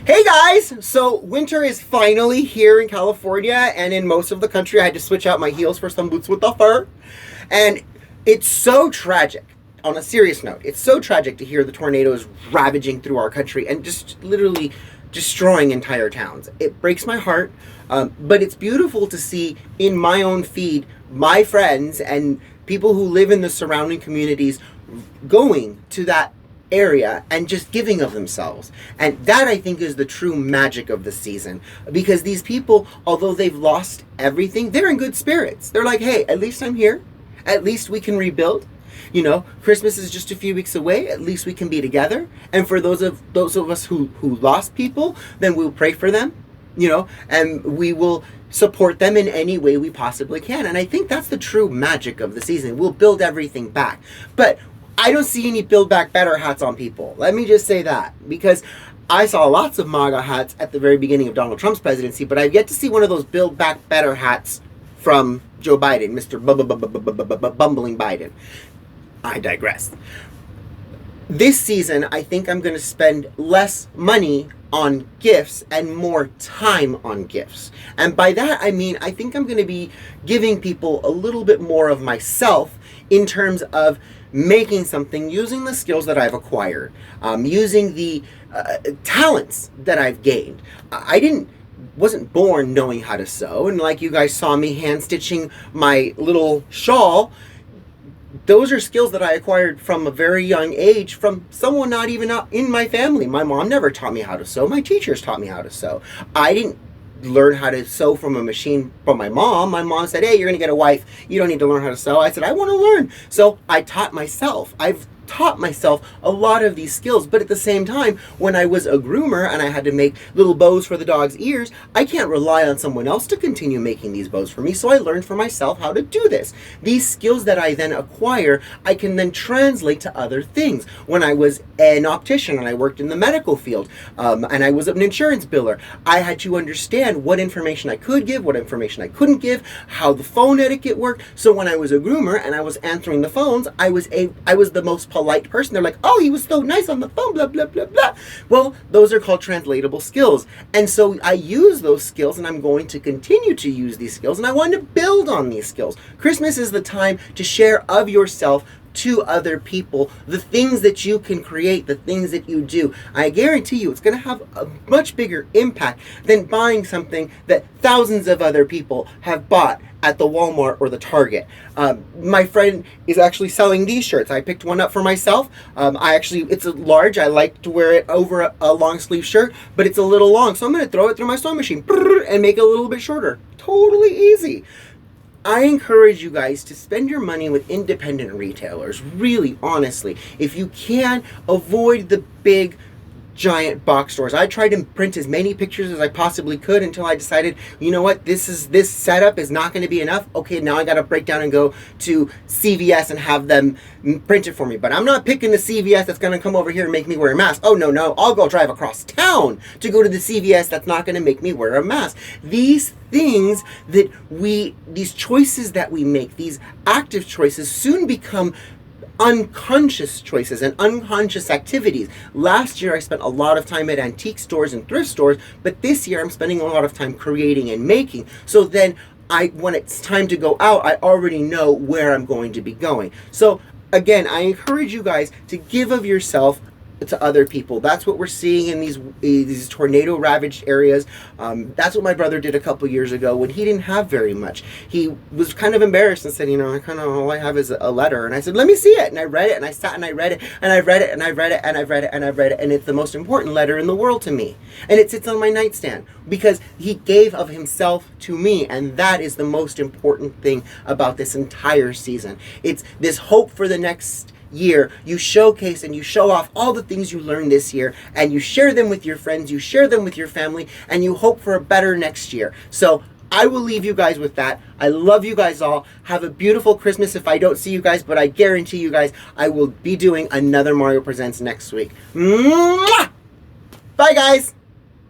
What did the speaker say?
Hey guys! So winter is finally here in California and in most of the country. I had to switch out my heels for some boots with the fur. And it's so tragic. On a serious note, it's so tragic to hear the tornadoes ravaging through our country and just literally destroying entire towns. It breaks my heart, but it's beautiful to see in my own feed my friends and people who live in the surrounding communities going to that area and just giving of themselves. And that, I think, is the true magic of the season, because these people, although they've lost everything, they're in good spirits. They're like, hey, at least I'm here, at least we can rebuild. You know, Christmas is just a few weeks away, at least we can be together. And for those of us who lost people, then we'll pray for them, you know, and we will support them in any way we possibly can. And I think that's the true magic of the season. We'll build everything back. But I don't see any Build Back Better hats on people. Let me just say that, because I saw lots of MAGA hats at the very beginning of Donald Trump's presidency, but I've yet to see one of those Build Back Better hats from Joe Biden, Mr. Bumbling Biden. I digress. This season, I think I'm going to spend less money on gifts and more time on gifts. And by that, I mean, I think I'm going to be giving people a little bit more of myself in terms of making something using the skills that I've acquired, using the talents that I've gained. Wasn't born knowing how to sew, and like you guys saw me hand stitching my little shawl, those are skills that I acquired from a very young age from someone not even in my family. My mom never taught me how to sew. My teachers taught me how to sew. I didn't learn how to sew from a machine from my mom. My mom said, hey, you're going to get a wife. You don't need to learn how to sew. I said, I want to learn. So I taught myself. I've taught myself a lot of these skills, but at the same time, when I was a groomer and I had to make little bows for the dog's ears, I can't rely on someone else to continue making these bows for me, so I learned for myself how to do this. These skills that I then acquire, I can then translate to other things. When I was an optician and I worked in the medical field, and I was an insurance biller, I had to understand what information I could give, what information I couldn't give, how the phone etiquette worked. So when I was a groomer and I was answering the phones, I was the most polite person. They're like, oh, he was so nice on the phone, blah, blah, blah, blah. Well, those are called translatable skills. And so I use those skills, and I'm going to continue to use these skills, and I want to build on these skills. Christmas is the time to share of yourself to other people, the things that you can create, the things that you do. I guarantee you it's going to have a much bigger impact than buying something that thousands of other people have bought at the Walmart or the Target. My friend is actually selling these shirts. I picked one up for myself. It's a large. I like to wear it over a long sleeve shirt, but it's a little long, so I'm going to throw it through my sewing machine and make it a little bit shorter. Totally easy. I encourage you guys to spend your money with independent retailers. Really, honestly, if you can, avoid the big giant box stores. I tried to print as many pictures as I possibly could until I decided, you know what, this setup is not going to be enough. Okay, now I got to break down and go to CVS and have them print it for me. But I'm not picking the CVS that's going to come over here and make me wear a mask. Oh, no, I'll go drive across town to go to the CVS that's not going to make me wear a mask. These things that these choices that we make, these active choices, soon become unconscious choices and unconscious activities. Last year I spent a lot of time at antique stores and thrift stores, but this year I'm spending a lot of time creating and making. So then when it's time to go out, I already know where I'm going to be going. So again, I encourage you guys to give of yourself to other people. That's what we're seeing in these tornado ravaged areas. That's what my brother did a couple years ago when he didn't have very much. He was kind of embarrassed and said, all I have is a letter. And I said, let me see it. And I read it, and I sat and I read it, and I read it, and I read it, and I read it, and I read it, and it's the most important letter in the world to me. And it sits on my nightstand because he gave of himself to me, and that is the most important thing about this entire season. It's this hope for the next year. You showcase and you show off all the things you learned this year, and you share them with your friends, you share them with your family, and you hope for a better next year. So I will leave you guys with that. I love you guys all. Have a beautiful Christmas if I don't see you guys, but I guarantee you guys I will be doing another Mario Presents next week. Mwah! Bye guys!